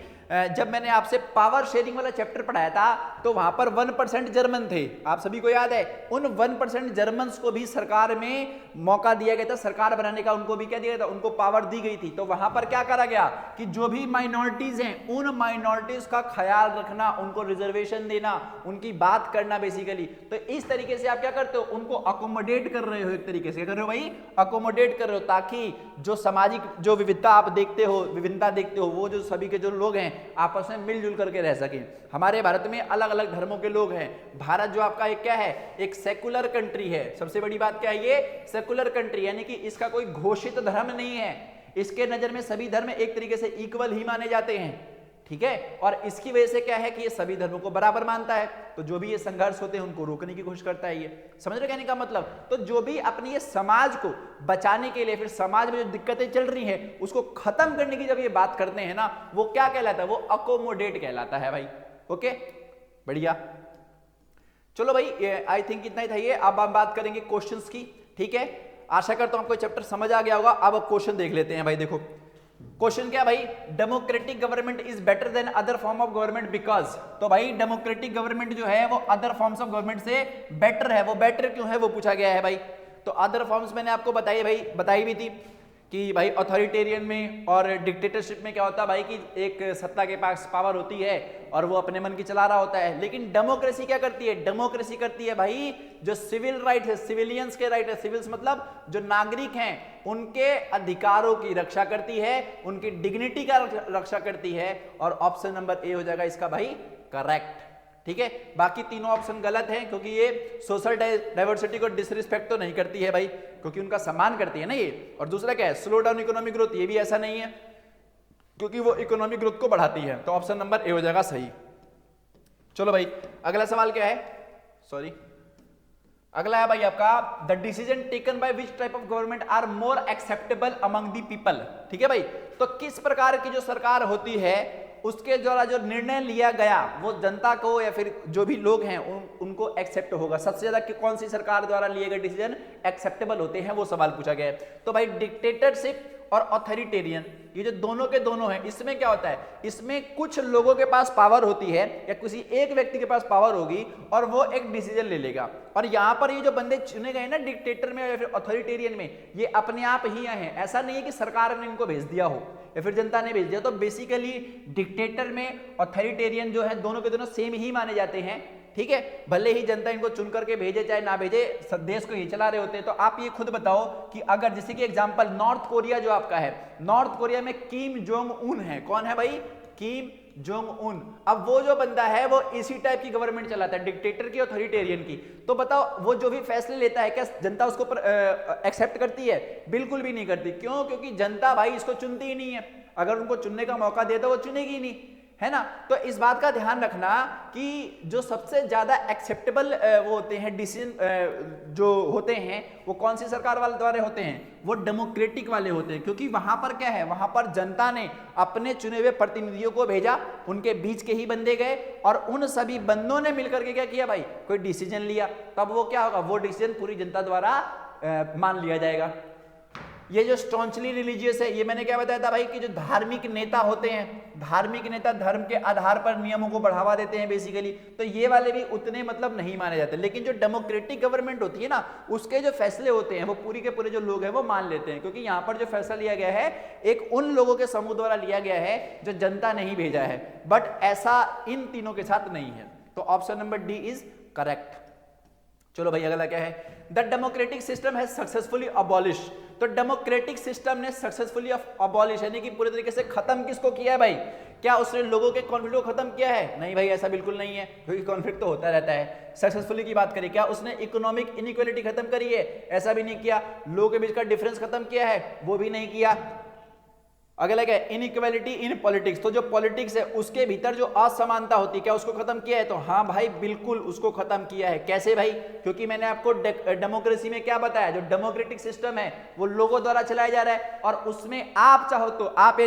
जब मैंने आपसे पावर शेयरिंग वाला चैप्टर पढ़ाया था तो वहां पर 1% जर्मन थे, आप सभी को याद है। उन 1% जर्मन्स को भी सरकार में मौका दिया गया था, सरकार बनाने का उनको भी क्या दिया गया था, उनको पावर दी गई थी। तो वहां पर क्या करा गया कि जो भी माइनॉरिटीज हैं उन माइनॉरिटीज का ख्याल रखना, उनको रिजर्वेशन देना, उनकी बात करना बेसिकली। तो इस तरीके से आप क्या करते हो, उनको अकोमोडेट कर रहे हो, एक तरीके से क्या कर रहे हो भाई, अकोमोडेट कर रहे हो, ताकि जो सामाजिक जो विविधता आप देखते हो, विभिन्नता देखते हो, वो जो सभी के जो लोग हैं आपस में मिलजुल करके रह सके। हमारे भारत में अलग अलग धर्मों के लोग हैं। भारत जो आपका एक क्या है, एक सेकुलर कंट्री है। सबसे बड़ी बात क्या है, ये सेकुलर कंट्री, यानी कि इसका कोई घोषित धर्म नहीं है। इसके नजर में सभी धर्म एक तरीके से इक्वल ही माने जाते हैं, ठीक है। और इसकी वजह से क्या है कि ये सभी धर्मों को बराबर मानता है। तो जो भी ये संघर्ष होते हैं उनको रोकने की कोशिश करता है। ये समझ रहे कहने का मतलब। तो जो भी अपने ये समाज को बचाने के लिए, फिर समाज में जो दिक्कतें चल रही हैं उसको खत्म करने की जब ये बात करते हैं ना, वो क्या कहलाता है, वो अकोमोडेट कहलाता है भाई। ओके बढ़िया। चलो भाई आई थिंक इतना ही था ये। अब हम बात करेंगे क्वेश्चंस की, ठीक है। आशा करता हूं आपको चैप्टर समझ आ गया होगा। अब क्वेश्चन देख लेते हैं भाई। देखो क्वेश्चन क्या भाई, democratic government is better than other form of government because, तो भाई डेमोक्रेटिक गवर्नमेंट जो है वो अदर फॉर्म्स ऑफ गवर्नमेंट से बेटर है। वो बेटर क्यों है वो पूछा गया है भाई। तो अदर फॉर्म्स मैंने आपको बताई भी थी कि भाई ऑथोरिटेरियन में और डिक्टेटरशिप में क्या होता है भाई कि एक सत्ता के पास पावर होती है और वो अपने मन की चला रहा होता है। लेकिन डेमोक्रेसी क्या करती है, डेमोक्रेसी करती है भाई जो सिविल राइट है, सिविलियंस के राइट है, सिविल्स मतलब जो नागरिक हैं उनके अधिकारों की रक्षा करती है, उनकी डिग्निटी का रक्षा करती है। और ऑप्शन नंबर ए हो जाएगा इसका भाई करेक्ट। ठीक है, बाकी तीनों ऑप्शन गलत हैं क्योंकि ये सोशल डाइवर्सिटी को डिसरिस्पेक्ट तो नहीं करती है भाई, क्योंकि उनका सम्मान करती है ना ये। और दूसरा क्या है, स्लो डाउन इकोनॉमिक ग्रोथ, ये भी ऐसा नहीं है क्योंकि वो इकोनॉमिक ग्रोथ को बढ़ाती है। तो ऑप्शन नंबर ए हो जाएगा सही। चलो भाई अगला सवाल क्या है, अगला है भाई आपका, the decision taken by which type of government are more acceptable among the people. ठीक है भाई, तो किस प्रकार की जो सरकार होती है उसके द्वारा जो निर्णय लिया गया वो जनता को या फिर जो भी लोग हैं उनको एक्सेप्ट होगा। सबसे ज्यादा कौन सी सरकार द्वारा लिए गए डिसीजन एक्सेप्टेबल होते हैं, वो सवाल पूछा गया है। तो भाई डिक्टेटरशिप और ऑथोरिटेरियन ये जो दोनों के दोनों हैं, इसमें क्या होता है, इसमें कुछ लोगों के पास पावर होती है या किसी एक व्यक्ति के पास पावर होगी और वो एक डिसीजन ले लेगा। और यहां पर ये जो बंदे चुने गए ना डिक्टेटर में या फिर ऑथोरिटेरियन में, ये अपने आप ही आए हैं, ऐसा नहीं है कि सरकार ने इनको भेज दिया हो या फिर जनता ने भेज दिया। तो बेसिकली डिक्टेटर में ऑथोरिटेरियन जो है दोनों के दोनों सेम ही माने जाते हैं। ठीक है, भले ही जनता इनको चुन करके भेजे चाहे ना भेजे, देश को ही चला रहे होते हैं। तो आप ये खुद बताओ कि अगर जैसे कि एग्जांपल नॉर्थ कोरिया जो आपका है, नॉर्थ कोरिया में किम जोंग उन है, कौन है भाई, किम जोंग उन। अब वो जो बंदा है वो इसी टाइप की गवर्नमेंट चलाता है, डिक्टेटर की, ऑथोरिटेरियन की। तो बताओ वो जो भी फैसले लेता है क्या जनता उसको एक्सेप्ट करती है? बिल्कुल भी नहीं करती। क्यों? क्योंकि जनता भाई इसको चुनती ही नहीं है। अगर उनको चुनने का मौका दे तो वो चुनेगी ही नहीं, है ना। तो इस बात का ध्यान रखना कि जो सबसे ज्यादा एक्सेप्टेबल वो होते हैं डिसीजन जो होते हैं वो कौन सी सरकार वाले द्वारा होते हैं, वो डेमोक्रेटिक वाले होते हैं। क्योंकि वहां पर क्या है, वहां पर जनता ने अपने चुने हुए प्रतिनिधियों को भेजा, उनके बीच के ही बंदे गए और उन सभी बंदों ने मिलकर के क्या किया भाई, कोई डिसीजन लिया। तब वो क्या होगा, वो डिसीजन पूरी जनता द्वारा मान लिया जाएगा। ये जो स्टॉन्चली रिलीजियस है, ये मैंने क्या बताया था भाई कि जो धार्मिक नेता होते हैं, धार्मिक नेता धर्म के आधार पर नियमों को बढ़ावा देते हैं बेसिकली, तो ये वाले भी उतने मतलब नहीं माने जाते। लेकिन जो डेमोक्रेटिक गवर्नमेंट होती है ना, उसके जो फैसले होते हैं वो पूरी के पूरे जो लोग हैं वो मान लेते हैं। क्योंकि यहाँ पर जो फैसला लिया गया है एक उन लोगों के समूह द्वारा लिया गया है जो जनता नहीं भेजा है। बट ऐसा इन तीनों के साथ नहीं है। तो option number D is correct. चलो भाई अगला क्या है, the democratic system has successfully abolish. तो डेमोक्रेटिक सिस्टम ने सक्सेसफुली अबॉलिश यानी कि पूरे तरीके से खत्म किसको किया है भाई, क्या उसने लोगों के कॉन्फ्लिक्ट को खत्म किया है? नहीं भाई, ऐसा बिल्कुल नहीं है, क्योंकि कॉन्फ्लिक्ट तो होता रहता है। सक्सेसफुली की बात करें, क्या उसने इकोनॉमिक इनइक्वालिटी खत्म करी है? ऐसा भी नहीं किया। लोगों के बीच का डिफरेंस खत्म किया है? वो भी नहीं किया। अगला क्या है, इनइक्वालिटी इन पॉलिटिक्स। तो जो पॉलिटिक्स है उसके भीतर जो असमानता होती है क्या उसको खत्म किया है? तो हाँ भाई बिल्कुल उसको खत्म किया है। कैसे भाई? क्योंकि मैंने आपको डेमोक्रेसी में क्या बताया, जो डेमोक्रेटिक सिस्टम है वो लोगों द्वारा चलाया जा रहा है और उसमें आप चाहो तो, आप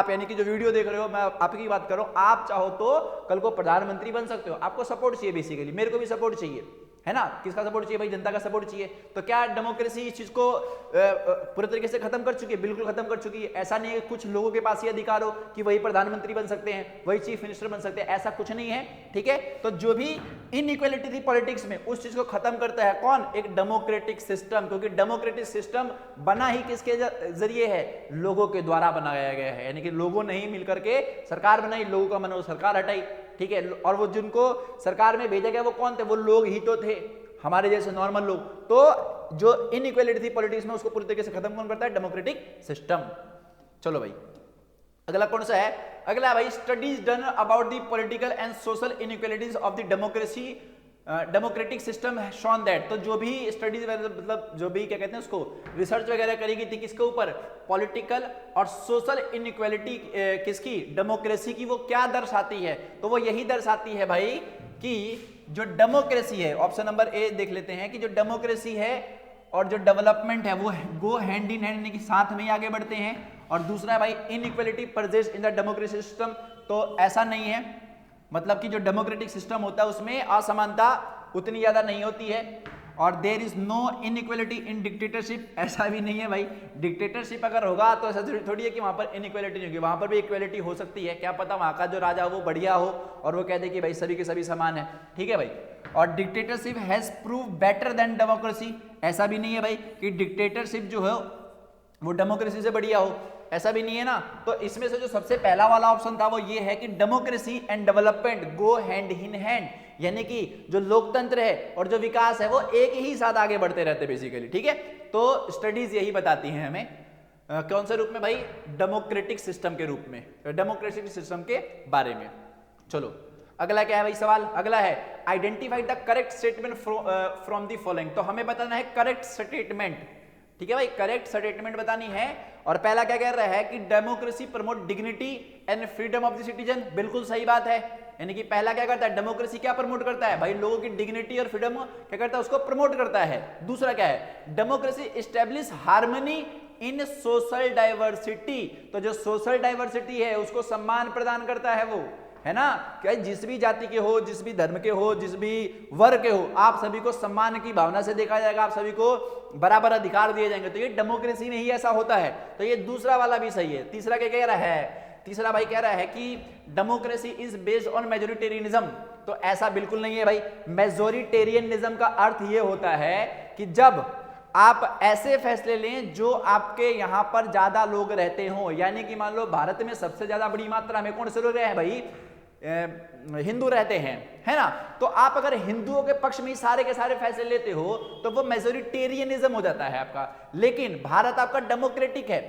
यानी कि जो वीडियो देख रहे हो मैं आपकी बात कर रहा हूं, आप चाहो तो कल को प्रधानमंत्री बन सकते हो। आपको सपोर्ट चाहिए बेसिकली, मेरे को भी सपोर्ट चाहिए, है ना। किसका सपोर्ट चाहिए भाई? जनता का सपोर्ट चाहिए। तो क्या डेमोक्रेसी इस चीज को पूरे तरीके से खत्म कर चुकी है? बिल्कुल खत्म कर चुकी है। ऐसा नहीं है कुछ लोगों के पास ये अधिकार हो कि वही प्रधानमंत्री बन सकते हैं, वही चीफ मिनिस्टर बन सकते हैं, ऐसा कुछ नहीं है। ठीक है, तो जो भी इनइक्वालिटी थी पॉलिटिक्स में उस चीज को खत्म करता है कौन? एक डेमोक्रेटिक सिस्टम। क्योंकि डेमोक्रेटिक सिस्टम बना ही किसके जरिए है? लोगों के द्वारा बनाया गया है। यानी कि लोगों ने ही मिलकर के सरकार बनाई, लोगों का मन सरकार हटाई। ठीक है, और वो जिनको सरकार में भेजा गया वो कौन थे? वो लोग ही तो थे, हमारे जैसे नॉर्मल लोग। तो जो इनइक्वालिटी थी पॉलिटिक्स में उसको पूरी तरीके से खत्म कौन करता है? Democratic system. चलो भाई अगला कौन सा है? अगला भाई, studies done about the political and social inequalities of the democratic system shown that. तो जो भी स्टडीज मतलब जो भी क्या कहते हैं उसको रिसर्च वगैरह करी गई थी किसके ऊपर? पॉलिटिकल और सोशल इनइक्वालिटी किसकी? डेमोक्रेसी की। वो क्या दर्शाती है? तो वो यही दर्शाती है भाई कि जो डेमोक्रेसी है, ऑप्शन नंबर ए देख लेते हैं कि जो डेमोक्रेसी है और जो डेवलपमेंट है वो गो हैंड इन हैंड, यानी कि साथ में ही आगे बढ़ते हैं। और दूसरा है भाई, inequality persists in the democracy system. तो ऐसा नहीं है, मतलब कि जो डेमोक्रेटिक सिस्टम होता है उसमें असमानता उतनी ज्यादा नहीं होती है। और there is no inequality in dictatorship, ऐसा भी नहीं है भाई। डिक्टेटरशिप अगर होगा तो ऐसा थोड़ी है कि वहां पर इनइक्वालिटी नहीं होगी, वहां पर भी इक्वालिटी हो सकती है। क्या पता वहां का जो राजा हो वो बढ़िया हो और वो कह दे कि भाई सभी के सभी समान है, ठीक है भाई। और dictatorship has prove better than democracy, ऐसा भी नहीं है भाई कि डिक्टेटरशिप जो है वो डेमोक्रेसी से बढ़िया हो, ऐसा भी नहीं है ना। तो इसमें से जो सबसे पहला वाला ऑप्शन था वो ये है कि democracy and development go hand in hand, यानी कि जो लोकतंत्र है और जो विकास है वो एक ही साथ आगे बढ़ते रहते बेसिकली, ठीक है। तो स्टडीज यही बताती हैं हमें कौन से रूप में भाई, डेमोक्रेटिक सिस्टम के रूप में, डेमोक्रेटिक सिस्टम के बारे में। चलो अगला क्या है भाई सवाल, अगला है identify the correct statement from the following. तो हमें बताना है करेक्ट स्टेटमेंट, ठीक है भाई, करेक्ट स्टेटमेंट बतानी है। और पहला क्या कह रहा है कि democracy promote dignity and freedom of the citizen, बिल्कुल सही बात है। यानी कि पहला क्या करता है, डेमोक्रेसी क्या प्रमोट करता है भाई, लोगों की डिग्निटी और फ्रीडम क्या करता है, उसको प्रमोट करता है। दूसरा क्या है, democracy establish harmony in social diversity, तो जो सोशल डाइवर्सिटी है उसको सम्मान प्रदान करता है वो, है ना, क्या जिस भी जाति के हो, जिस भी धर्म के हो, जिस भी वर्ग के हो, आप सभी को सम्मान की भावना से देखा जाएगा, आप सभी को बराबर अधिकार दिए जाएंगे। तो ये डेमोक्रेसी में ही ऐसा होता है, तो ये दूसरा वाला भी सही है। तीसरा क्या कह रहा है, तीसरा भाई कह रहा है कि democracy is based on majoritarianism, तो ऐसा बिल्कुल नहीं है भाई। मेजोरिटेरियनिज्म का अर्थ ये होता है कि जब आप ऐसे फैसले लें जो आपके यहां पर ज्यादा लोग रहते हो, यानी कि मान लो भारत में सबसे ज्यादा बड़ी मात्रा में कौन से लोग रहे हैं भाई, हिंदू रहते हैं, है ना। तो आप अगर हिंदुओं के पक्ष में ही सारे के सारे फैसले लेते हो तो वो मेजोरिटेरियनिज्म हो जाता है आपका। लेकिन भारत आपका डेमोक्रेटिक है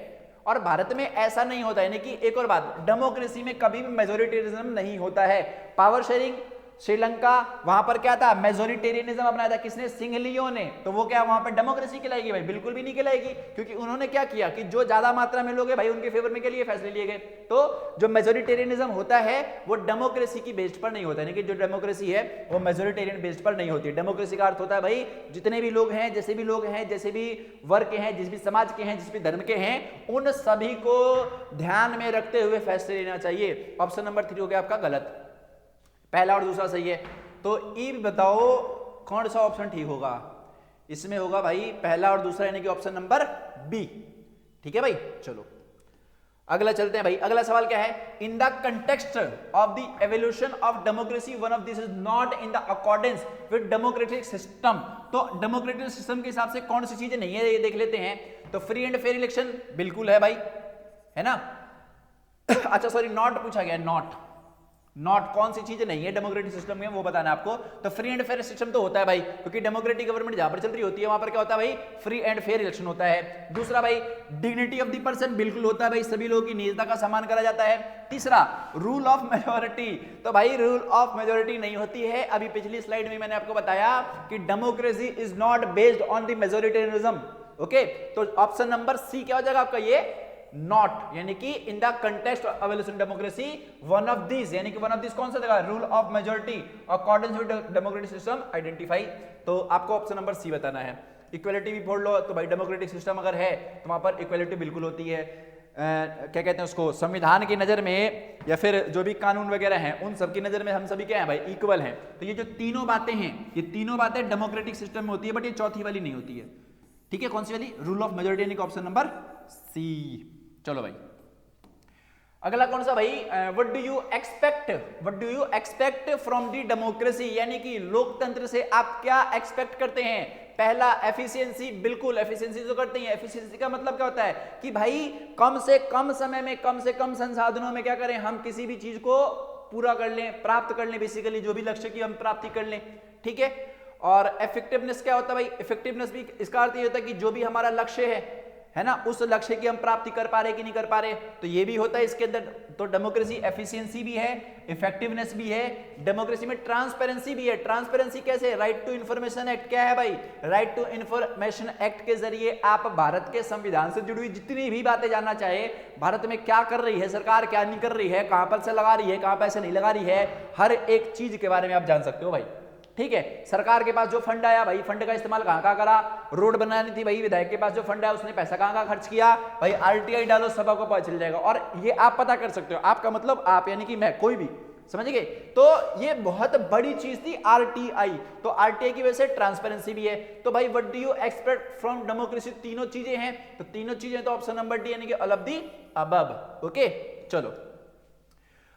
और भारत में ऐसा नहीं होता है। यानी कि एक और बात, डेमोक्रेसी में कभी भी मेजोरिटेरियनिज्म नहीं होता है। पावर शेयरिंग, श्रीलंका, वहां पर क्या था, मेजोरिटेरियनिज्म अपनाया था, किसने, सिंघलियों ने। तो वो क्या वहां पर डेमोक्रेसी कहलाएगी भाई, बिल्कुल भी नहीं कहलाएगी, क्योंकि उन्होंने क्या किया कि जो ज्यादा मात्रा में लोग हैं भाई उनके फेवर में के लिए फैसले लिए गए। तो जो मेजोरिटेरियनिज्म होता है वो डेमोक्रेसी की बेस्ड पर नहीं होता, यानी कि जो डेमोक्रेसी है वो मेजोरिटेरियन बेस्ड पर नहीं होती। डेमोक्रेसी का अर्थ होता है भाई जितने भी लोग हैं, जैसे भी लोग हैं, जैसे भी वर्ग के हैं, जिस भी समाज के हैं, जिस भी धर्म के हैं, उन सभी को ध्यान में रखते हुए फैसले लेना चाहिए। ऑप्शन नंबर 3 हो गया आपका गलत, पहला और दूसरा सही है। तो ई बताओ कौन सा ऑप्शन ठीक होगा, इसमें होगा भाई पहला और दूसरा, यानी कि ऑप्शन नंबर बी, ठीक है भाई। चलो अगला चलते हैं भाई। अगला सवाल क्या है, इन the context of the evolution of democracy one of this is not in the accordance with democratic system. तो डेमोक्रेटिक सिस्टम के हिसाब से कौन सी चीजें नहीं है ये देख लेते हैं। तो फ्री एंड फेयर इलेक्शन बिल्कुल है भाई, है ना। अच्छा सॉरी, नॉट पूछा गया, नॉट कौन सी चीजें नहीं है डेमोक्रेटिक सिस्टम में वो बताना है आपको। तो फ्री एंड फेयर सिस्टम तो होता है भाई, क्योंकि डेमोक्रेटिक गवर्नमेंट जहां पर चल रही होती है वहां पर क्या होता है भाई, फ्री एंड फेयर इलेक्शन होता है। दूसरा भाई डिग्निटी ऑफ द पर्सन, बिल्कुल होता है भाई, सभी लोगों की निजता का सम्मान करा जाता है। तीसरा रूल ऑफ मेजोरिटी, तो भाई रूल ऑफ मेजोरिटी नहीं होती है। अभी पिछली स्लाइड में मैंने आपको बताया कि democracy is not based on the majoritarianism, okay. तो ऑप्शन नंबर सी क्या हो जाएगा आपका, ये नॉट, यानी कि in the context of evolution democracy one of this, यानी कि वन ऑफ दिस कौन सा देगा, rule of majority according to democratic system identify. तो आपको ऑप्शन नंबर सी बताना है। इक्वालिटी भी पढ़ लो, तो भाई डेमोक्रेटिक सिस्टम अगर है तो वहां पर इक्वालिटी बिल्कुल होती है। क्या कहते हैं उसको, संविधान की नजर में या फिर जो भी कानून वगैरह हैं उन सब की नजर में हम सभी क्या हैं भाई, इक्वल हैं। तो ये जो तीनों बातें हैं, ये तीनों बातें डेमोक्रेटिक सिस्टम में होती है, बट ये चौथी वाली नहीं होती है, ठीक है। कौन सी वाली, रूल ऑफ मेजोरिटी, यानी कि ऑप्शन नंबर सी। चलो भाई अगला कौन सा भाई, what do you expect from the democracy, यानी कि लोकतंत्र से आप क्या एक्सपेक्ट करते हैं। पहला एफिशिएंसी, बिल्कुल एफिशिएंसी जो करते हैं। एफिशिएंसी का मतलब क्या होता है कि भाई कम से कम समय में कम से कम संसाधनों में क्या करें, हम किसी भी चीज को पूरा कर लें, प्राप्त कर लें, बेसिकली जो भी लक्ष्य की हम प्राप्ति कर लें, ठीक है। और इफेक्टिवनेस क्या होता है भाई, इफेक्टिवनेस भी इसका अर्थ ये होता है कि जो भी हमारा लक्ष्य है ना, उस लक्ष्य की हम प्राप्ति कर पा रहे कि नहीं कर पा रहे, तो ये भी होता है इसके अंदर। तो डेमोक्रेसी एफिशिएंसी भी है, इफेक्टिवनेस भी है, डेमोक्रेसी में ट्रांसपेरेंसी भी है। ट्रांसपेरेंसी कैसे, राइट टू इंफॉर्मेशन एक्ट क्या है भाई, राइट टू इंफॉर्मेशन एक्ट के जरिए आप भारत के संविधान से जुड़ी हुई जितनी भी बातें जानना चाहे, भारत में क्या कर रही है सरकार, क्या नहीं कर रही है, कहां पर से लगा रही है, कहां पैसे नहीं लगा रही है, हर एक चीज के बारे में आप जान सकते हो भाई, ठीक है। सरकार के पास जो फंड आया भाई, फंड का इस्तेमाल कहां कहां करा, रोड बनानी थी भाई, विधायक के पास जो फंड आया उसने पैसा कहां कहां खर्च किया भाई, आरटीआई डालो सब आपको पता चल जाएगा। और ये आप पता कर सकते हो, आपका मतलब आप यानी कि मैं, कोई भी समझ गए। तो ये बहुत बड़ी चीज थी आरटीआई। तो आरटीआई की वजह से ट्रांसपेरेंसी भी है। तो भाई what do you expect from democracy, तीनों चीजें हैं, तो तीनों चीजें तो ऑप्शन नंबर डी यानी कि all of the above. Okay चलो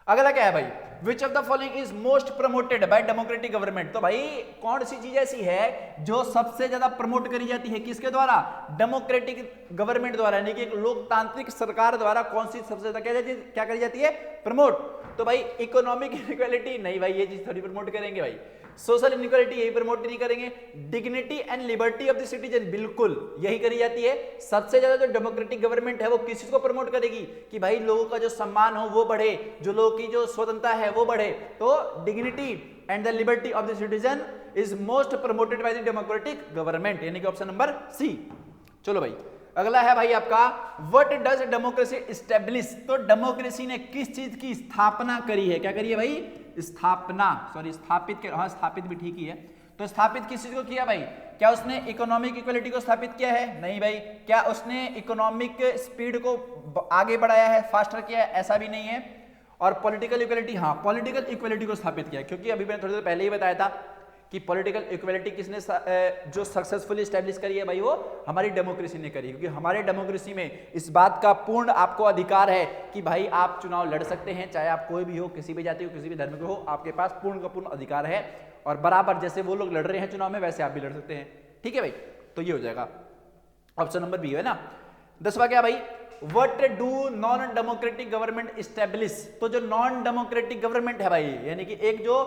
अगला क्या है भाई, which of the following is most promoted by democratic government. तो भाई कौन सी चीज ऐसी है जो सबसे ज्यादा प्रमोट करी जाती है, किसके द्वारा, डेमोक्रेटिक गवर्नमेंट द्वारा, यानी कि एक लोकतांत्रिक सरकार द्वारा कौन सी सबसे ज्यादा क्या करी जाती है, प्रमोट। तो भाई इकोनॉमिक इनइक्वालिटी नहीं भाई, ये चीज थोड़ी प्रमोट करेंगे भाई। सोशल इनइक्वालिटी यही प्रमोट नहीं करेंगे। Dignity and liberty of the citizen बिल्कुल यही करी जाती है। सबसे ज्यादा जो डेमोक्रेटिक गवर्नमेंट है वो किस चीज को प्रमोट करेगी कि भाई लोगों का जो सम्मान हो वो बढ़े, जो लोगों की जो स्वतंत्रता है वो बढ़े। तो dignity and the liberty of the citizen is most promoted by the democratic government, यानी कि ऑप्शन नंबर सी। चलो भाई अगला है भाई आपका, व्हाट डज डेमोक्रेसी एस्टैब्लिश। तो डेमोक्रेसी ने किस चीज की स्थापना करी है, क्या करी है भाई, स्थापना, सॉरी स्थापित, हाँ स्थापित भी ठीक ही है। तो स्थापित किस चीज को किया भाई, क्या उसने इकोनॉमिक इक्वलिटी को स्थापित किया है, नहीं भाई। क्या उसने इकोनॉमिक स्पीड को आगे बढ़ाया है, फास्टर किया है, ऐसा भी नहीं है। और पॉलिटिकल इक्वलिटी, हाँ पॉलिटिकल इक्वलिटी को स्थापित किया, क्योंकि अभी मैंने थोड़ी देर पहले ही बताया था कि पॉलिटिकल इक्वलिटी किसने जो सक्सेसफुली स्टैब्लिश करी है भाई, वो हमारी डेमोक्रेसी ने करी। क्योंकि हमारे डेमोक्रेसी में इस बात का पूर्ण आपको अधिकार है कि भाई आप चुनाव लड़ सकते हैं, चाहे आप कोई भी हो, किसी भी जाति हो, किसी भी धर्म के हो, आपके पास पूर्ण का पूर्ण अधिकार है। और बराबर जैसे वो लोग लड़ रहे हैं चुनाव में, वैसे आप भी लड़ सकते हैं। ठीक है भाई, तो ये हो जाएगा ऑप्शन नंबर बी, है ना। 10वां क्या भाई, what do non democratic government establish. तो जो नॉन डेमोक्रेटिक गवर्नमेंट है भाई, यानी कि एक जो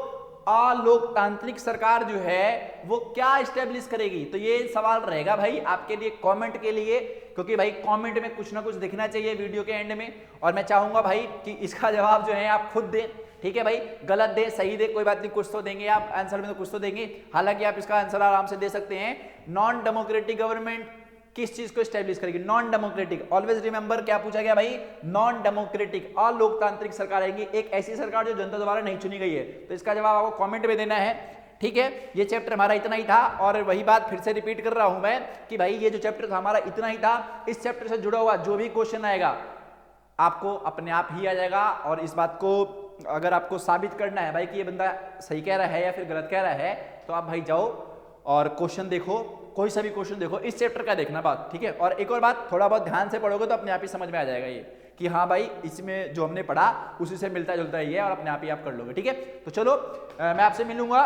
अलोकतांत्रिक सरकार जो है वो क्या एस्टेब्लिश करेगी। तो ये सवाल रहेगा भाई आपके लिए कमेंट के लिए, क्योंकि भाई कमेंट में कुछ ना कुछ दिखना चाहिए वीडियो के एंड में। और मैं चाहूंगा भाई कि इसका जवाब जो है आप खुद दें, ठीक है भाई, गलत दे सही दे कोई बात नहीं, कुछ तो देंगे आप आंसर में, तो कुछ तो देंगे। हालांकि आप इसका आंसर आराम से दे सकते हैं, नॉन डेमोक्रेटिक गवर्नमेंट किस चीज को एस्टेब्लिश करेगी, नॉन डेमोक्रेटिक। ऑलवेज रिमेंबर क्या पूछा गया भाई, नॉन डेमोक्रेटिक, अलोकतांत्रिक सरकार आएगी, एक ऐसी सरकार जो जनता द्वारा नहीं चुनी गई है। तो इसका जवाब आपको कमेंट में देना है, ठीक है। ये चैप्टर हमारा इतना ही था, और वही बात फिर से रिपीट कर रहा हूं मैं कि भाई ये जो चैप्टर था हमारा इतना ही था। इस चैप्टर से जुड़ा हुआ जो भी क्वेश्चन आएगा आपको अपने आप ही आ जाएगा। और इस बात को अगर आपको साबित करना है भाई कि ये बंदा सही कह रहा है या फिर गलत कह रहा है, तो आप भाई जाओ और क्वेश्चन देखो, कोई सा भी क्वेश्चन देखो, इस चैप्टर का देखना बात, ठीक है। और एक और बात, थोड़ा बहुत ध्यान से पढ़ोगे तो अपने आप ही समझ में आ जाएगा ये कि हाँ भाई इसमें जो हमने पढ़ा उसी से मिलता जुलता ही है, और अपने आप ही आप कर लोगे, ठीक है। तो चलो मैं आपसे मिलूंगा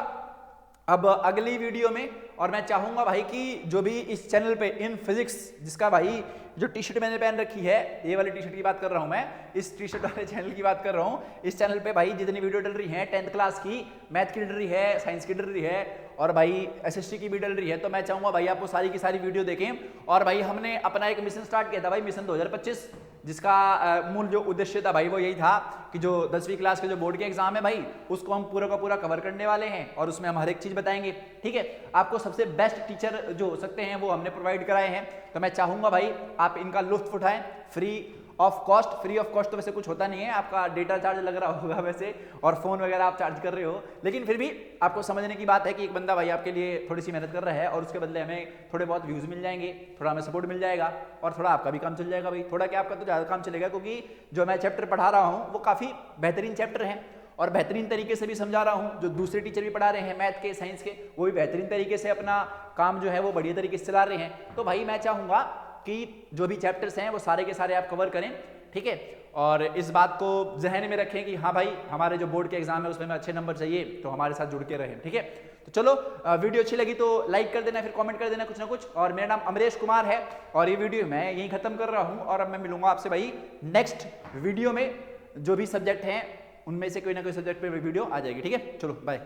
अब अगली वीडियो में। और मैं चाहूंगा भाई कि जो भी इस चैनल पे इन फिजिक्स, जिसका भाई जो टी शर्ट मैंने पहन रखी है, ये वाली टी शर्ट की बात कर रहा हूं मैं, इस टी शर्ट वाले चैनल की बात कर रहा हूं। इस चैनल पे भाई जितनी वीडियो डल रही है 10th क्लास की, मैथ की डल रही है, साइंस की डल रही है, और भाई एसएसटी की भी डल रही है। तो मैं चाहूंगा भाई आपको सारी की सारी वीडियो देखें। और भाई हमने अपना एक मिशन स्टार्ट किया था भाई, मिशन 2025, जिसका मूल जो उद्देश्य था भाई वो यही था कि जो 10वीं क्लास के जो बोर्ड के एग्जाम है भाई, उसको हम पूरा का पूरा कवर करने वाले हैं, और उसमें हम हर एक चीज बताएंगे, ठीक है। आपको सबसे बेस्ट टीचर जो हो सकते हैं वो हमने प्रोवाइड कराए हैं। तो मैं चाहूंगा भाई आप इनका लुत्फ उठाएं, फ्री ऑफ कॉस्ट तो वैसे कुछ होता नहीं है, आपका डेटा चार्ज लग रहा होगा वैसे, और फोन वगैरह आप चार्ज कर रहे हो, लेकिन फिर भी आपको समझने की बात है कि एक बंदा भाई आपके लिए थोड़ी सी मेहनत कर रहा है, और उसके बदले हमें थोड़े बहुत व्यूज मिल जाएंगे, थोड़ा हमें सपोर्ट मिल जाएगा, और थोड़ा आपका भी काम चल जाएगा भाई। थोड़ा क्या आपका तो ज़्यादा काम चलेगा, क्योंकि जो मैं चैप्टर पढ़ा रहा हूँ वो काफ़ी बेहतरीन चैप्टर है, और बेहतरीन तरीके से भी समझा रहा हूँ। जो दूसरे टीचर भी पढ़ा रहे हैं मैथ के, साइंस के, वो भी बेहतरीन तरीके से अपना काम जो है वो बढ़िया तरीके से चला रहे हैं। तो भाई मैं चाहूँगा कि जो भी चैप्टर्स हैं वो सारे के सारे आप कवर करें, ठीक है। और इस बात को जहन में रखें कि हाँ भाई हमारे जो बोर्ड के एग्जाम है उसमें हमें अच्छे नंबर चाहिए, तो हमारे साथ जुड़ के रहें, ठीक है। तो चलो वीडियो अच्छी लगी तो लाइक कर देना, फिर कमेंट कर देना कुछ ना कुछ। और मेरा नाम अमरेश कुमार है, और ये वीडियो मैं यहीं खत्म कर रहा हूँ, और अब मैं मिलूंगा आपसे भाई नेक्स्ट वीडियो में। जो भी सब्जेक्ट हैं उनमें से कोई ना कोई सब्जेक्ट पे वीडियो आ जाएगी, ठीक है। चलो बाय।